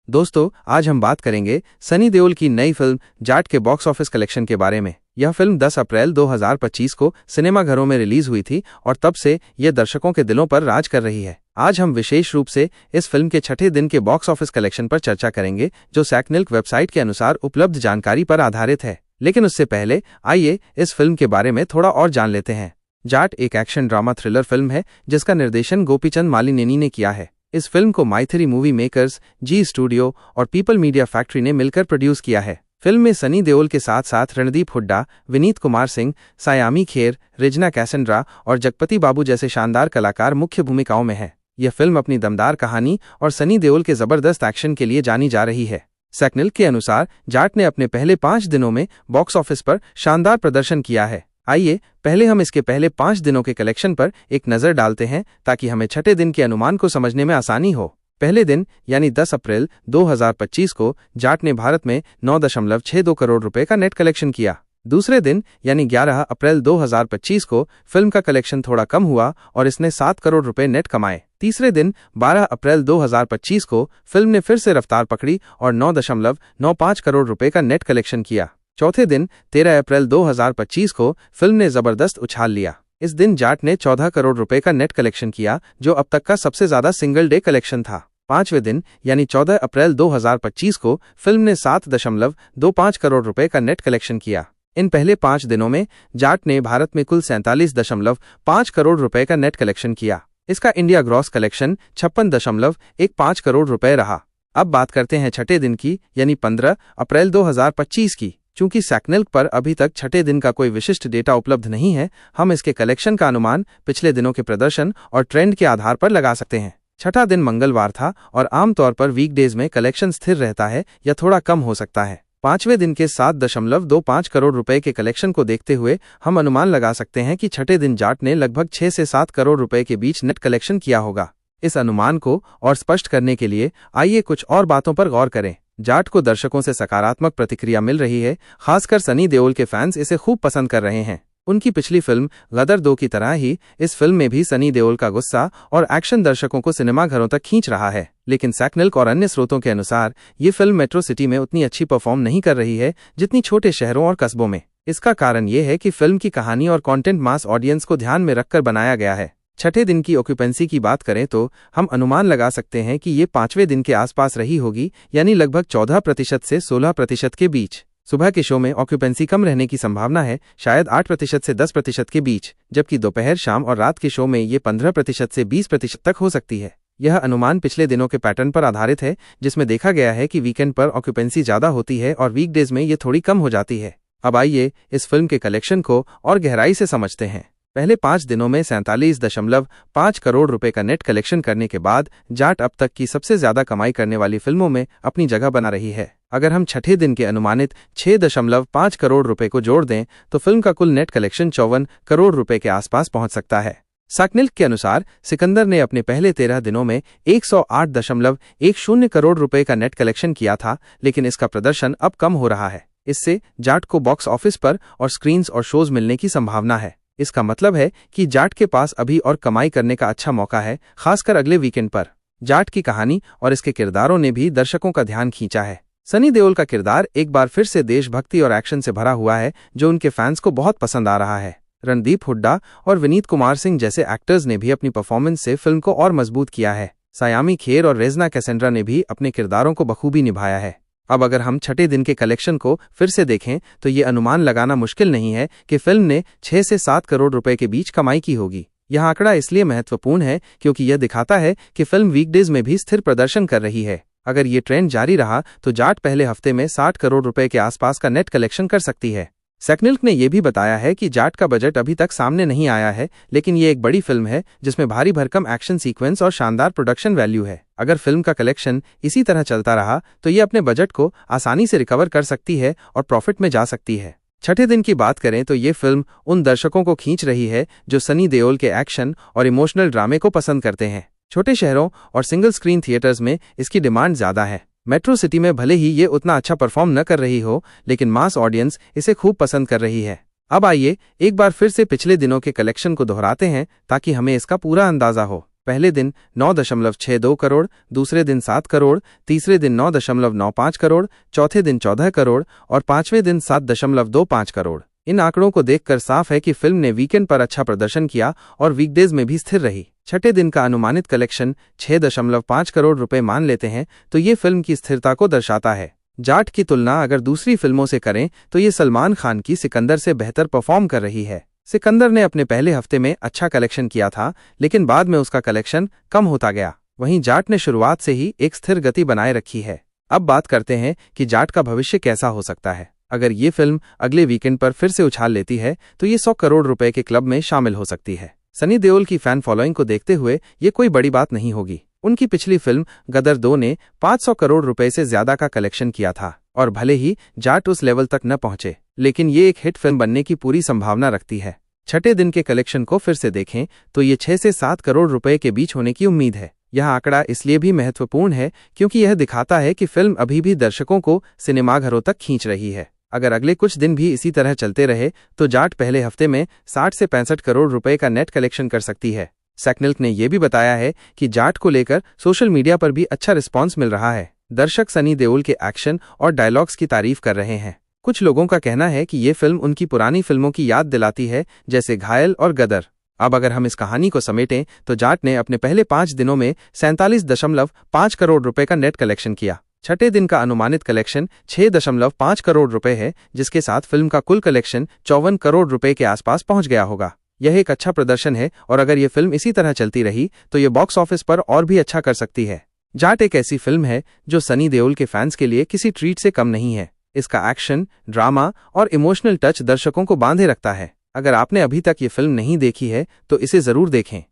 दोस्तों, आज हम बात करेंगे सनी देओल की नई फिल्म जाट के बॉक्स ऑफिस कलेक्शन के बारे में। यह फिल्म 10 अप्रैल 2025 को सिनेमाघरों में रिलीज हुई थी और तब से यह दर्शकों के दिलों पर राज कर रही है। आज हम विशेष रूप से इस फिल्म के छठे दिन के बॉक्स ऑफिस कलेक्शन पर चर्चा करेंगे, जो सैकनिल्क वेबसाइट के अनुसार उपलब्ध जानकारी पर आधारित है। लेकिन उससे पहले आइए इस फिल्म के बारे में थोड़ा और जान लेते हैं। जाट एक एक्शन ड्रामा थ्रिलर फिल्म है जिसका निर्देशन गोपीचंद मालिनेनी ने किया है। इस फिल्म को माइथरी मूवी मेकर्स, जी स्टूडियो और पीपल मीडिया फैक्ट्री ने मिलकर प्रोड्यूस किया है। फिल्म में सनी देओल के साथ साथ रणदीप हुड्डा, विनीत कुमार सिंह, सायामी खेर, रिजना कैसेंड्रा और जगपति बाबू जैसे शानदार कलाकार मुख्य भूमिकाओं में हैं। यह फिल्म अपनी दमदार कहानी और सनी देओल के जबरदस्त एक्शन के लिए जानी जा रही है। सैकनिल्क के अनुसार जाट ने अपने पहले 5 दिनों में बॉक्स ऑफिस पर शानदार प्रदर्शन किया है। आइए पहले हम इसके पहले 5 दिनों के कलेक्शन पर एक नज़र डालते हैं ताकि हमें छठे दिन के अनुमान को समझने में आसानी हो। पहले दिन यानी 10 अप्रैल 2025 को जाट ने भारत में 9.62 करोड़ रुपए का नेट कलेक्शन किया। दूसरे दिन यानी 11 अप्रैल 2025 को फिल्म का कलेक्शन थोड़ा कम हुआ और इसने 7 करोड़ रुपए नेट कमाए। तीसरे दिन 12 अप्रैल 2025 को फिल्म ने फिर से रफ्तार पकड़ी और 9.95 करोड़ रुपए का नेट कलेक्शन किया। चौथे दिन 13 अप्रैल 2025 को फिल्म ने जबरदस्त उछाल लिया। इस दिन जाट ने 14 करोड़ रुपए का नेट कलेक्शन किया, जो अब तक का सबसे ज्यादा सिंगल डे कलेक्शन था। पांचवें दिन यानी 14 अप्रैल 2025 को फिल्म ने 7.25 करोड़ रुपए का नेट कलेक्शन किया। इन पहले 5 दिनों में जाट ने भारत में कुल 47.5 करोड़ रुपए का नेट कलेक्शन किया। इसका इंडिया ग्रॉस कलेक्शन 56.15 करोड़ रुपए रहा। अब बात करते हैं छठे दिन की यानी 15 अप्रैल 2025 की। चूंकि सैकनिल्क पर अभी तक छठे दिन का कोई विशिष्ट डेटा उपलब्ध नहीं है, हम इसके कलेक्शन का अनुमान पिछले दिनों के प्रदर्शन और ट्रेंड के आधार पर लगा सकते हैं। छठा दिन मंगलवार था और आमतौर पर वीकडेज में कलेक्शन स्थिर रहता है या थोड़ा कम हो सकता है। पांचवें दिन के 7.25 करोड़ रुपए के कलेक्शन को देखते हुए हम अनुमान लगा सकते हैं कि छठे दिन जाट ने लगभग 6 से 7 करोड़ रुपए के बीच नेट कलेक्शन किया होगा। इस अनुमान को और स्पष्ट करने के लिए आइए कुछ और बातों पर गौर करें। जाट को दर्शकों से सकारात्मक प्रतिक्रिया मिल रही है, खासकर सनी देओल के फैंस इसे खूब पसंद कर रहे हैं। उनकी पिछली फिल्म गदर 2 की तरह ही इस फिल्म में भी सनी देओल का गुस्सा और एक्शन दर्शकों को सिनेमाघरों तक खींच रहा है। लेकिन सैकनिल्क और अन्य स्रोतों के अनुसार ये फिल्म मेट्रो सिटी में उतनी अच्छी परफॉर्म नहीं कर रही है जितनी छोटे शहरों और कस्बों में। इसका कारण ये है कि फिल्म की कहानी और कंटेंट मास ऑडियंस को ध्यान में रखकर बनाया गया है। छठे दिन की ऑक्यूपेंसी की बात करें तो हम अनुमान लगा सकते हैं कि ये 5वें दिन के आसपास रही होगी, यानी लगभग 14% से 16% के बीच। सुबह के शो में ऑक्यूपेंसी कम रहने की संभावना है, शायद 8% से 10% के बीच, जबकि दोपहर, शाम और रात के शो में ये 15% से 20% तक हो सकती है। यह अनुमान पिछले दिनों के पैटर्न पर आधारित है, जिसमें देखा गया है कि वीकेंड पर ऑक्यूपेंसी ज्यादा होती है और वीकडेज में ये थोड़ी कम हो जाती है। अब आइए इस फिल्म के कलेक्शन को और गहराई से समझते हैं। पहले 5 दिनों में 47.5 करोड़ रुपए का नेट कलेक्शन करने के बाद जाट अब तक की सबसे ज्यादा कमाई करने वाली फिल्मों में अपनी जगह बना रही है। अगर हम छठे दिन के अनुमानित 6.5 करोड़ रुपए को जोड़ दें तो फिल्म का कुल नेट कलेक्शन 54 करोड़ रुपए के आसपास पहुंच सकता है। सैकनिल्क के अनुसार सिकंदर ने अपने पहले 13 दिनों में 108.10 करोड़ रुपए का नेट कलेक्शन किया था, लेकिन इसका प्रदर्शन अब कम हो रहा है। इससे जाट को बॉक्स ऑफिस पर और स्क्रीन्स और शोज मिलने की संभावना है। इसका मतलब है कि जाट के पास अभी और कमाई करने का अच्छा मौका है, खासकर अगले वीकेंड पर। जाट की कहानी और इसके किरदारों ने भी दर्शकों का ध्यान खींचा है। सनी देओल का किरदार एक बार फिर से देशभक्ति और एक्शन से भरा हुआ है, जो उनके फैंस को बहुत पसंद आ रहा है। रणदीप हुड्डा और विनीत कुमार सिंह जैसे एक्टर्स ने भी अपनी परफॉर्मेंस से फिल्म को और मजबूत किया है। सायामी खेर और रिजना कैसेंड्रा ने भी अपने किरदारों को बखूबी निभाया है। अब अगर हम छठे दिन के कलेक्शन को फिर से देखें तो ये अनुमान लगाना मुश्किल नहीं है कि फिल्म ने 6 से 7 करोड़ रुपए के बीच कमाई की होगी। यह आंकड़ा इसलिए महत्वपूर्ण है क्योंकि यह दिखाता है कि फिल्म वीकडेज में भी स्थिर प्रदर्शन कर रही है। अगर ये ट्रेंड जारी रहा तो जाट पहले हफ्ते में 60 करोड़ रुपए के आसपास का नेट कलेक्शन कर सकती है। सैकनिल्क ने यह भी बताया है कि जाट का बजट अभी तक सामने नहीं आया है, लेकिन ये एक बड़ी फिल्म है जिसमें भारी भरकम एक्शन सीक्वेंस और शानदार प्रोडक्शन वैल्यू है। अगर फिल्म का कलेक्शन इसी तरह चलता रहा तो ये अपने बजट को आसानी से रिकवर कर सकती है और प्रॉफिट में जा सकती है। छठे दिन की बात करें तो ये फिल्म उन दर्शकों को खींच रही है जो सनी देओल के एक्शन और इमोशनल ड्रामे को पसंद करते हैं। छोटे शहरों और सिंगल स्क्रीन थिएटर्स में इसकी डिमांड ज्यादा है। मेट्रो सिटी में भले ही ये उतना अच्छा परफॉर्म न कर रही हो, लेकिन मास ऑडियंस इसे खूब पसंद कर रही है। अब आइए एक बार फिर से पिछले दिनों के कलेक्शन को दोहराते हैं ताकि हमें इसका पूरा अंदाजा हो। पहले दिन 9.62 करोड़, दूसरे दिन 7 करोड़, तीसरे दिन 9.95 करोड़, चौथे दिन 14 करोड़ और पांचवें दिन 7.25 करोड़। इन आंकड़ों को देखकर साफ है कि फिल्म ने वीकेंड पर अच्छा प्रदर्शन किया और वीकडेज में भी स्थिर रही। छठे दिन का अनुमानित कलेक्शन 6.5 करोड़ रुपए मान लेते हैं तो ये फिल्म की स्थिरता को दर्शाता है। जाट की तुलना अगर दूसरी फिल्मों से करें तो ये सलमान खान की सिकंदर से बेहतर परफॉर्म कर रही है। सिकंदर ने अपने पहले हफ्ते में अच्छा कलेक्शन किया था, लेकिन बाद में उसका कलेक्शन कम होता गया। वहीं जाट ने शुरुआत से ही एक स्थिर गति बनाए रखी है। अब बात करते हैं कि जाट का भविष्य कैसा हो सकता है। अगर ये फिल्म अगले वीकेंड पर फिर से उछाल लेती है तो ये 100 करोड़ रुपए के क्लब में शामिल हो सकती है। सनी देओल की फैन फॉलोइंग को देखते हुए ये कोई बड़ी बात नहीं होगी। उनकी पिछली फिल्म गदर 2 ने 500 करोड़ रुपए से ज्यादा का कलेक्शन किया था और भले ही जाट उस लेवल तक न पहुंचे, लेकिन ये एक हिट फिल्म बनने की पूरी संभावना रखती है। छठे दिन के कलेक्शन को फिर से देखें तो ये 6 से 7 करोड़ रुपए के बीच होने की उम्मीद है। यह आंकड़ा इसलिए भी महत्वपूर्ण है क्योंकि यह दिखाता है कि फिल्म अभी भी दर्शकों को सिनेमाघरों तक खींच रही है। अगर अगले कुछ दिन भी इसी तरह चलते रहे तो जाट पहले हफ्ते में 60 से 65 करोड़ रुपए का नेट कलेक्शन कर सकती है। सेक्निल्क ने यह भी बताया है कि जाट को लेकर सोशल मीडिया पर भी अच्छा रिस्पांस मिल रहा है। दर्शक सनी देओल के एक्शन और डायलॉग्स की तारीफ कर रहे हैं। कुछ लोगों का कहना है कि ये फिल्म उनकी पुरानी फिल्मों की याद दिलाती है, जैसे घायल और गदर। अब अगर हम इस कहानी को समेटें तो जाट ने अपने पहले 5 दिनों में 47.5 करोड़ रुपए का नेट कलेक्शन किया। छठे दिन का अनुमानित कलेक्शन 6.5 करोड़ रुपए है, जिसके साथ फिल्म का कुल कलेक्शन 54 करोड़ रुपए के आसपास पहुंच गया होगा। यह एक अच्छा प्रदर्शन है और अगर ये फिल्म इसी तरह चलती रही तो ये बॉक्स ऑफिस पर और भी अच्छा कर सकती है। जाट एक ऐसी फिल्म है जो सनी देओल के फैंस के लिए किसी ट्रीट से कम नहीं है। इसका एक्शन, ड्रामा और इमोशनल टच दर्शकों को बांधे रखता है। अगर आपने अभी तक ये फिल्म नहीं देखी है तो इसे जरूर देखें।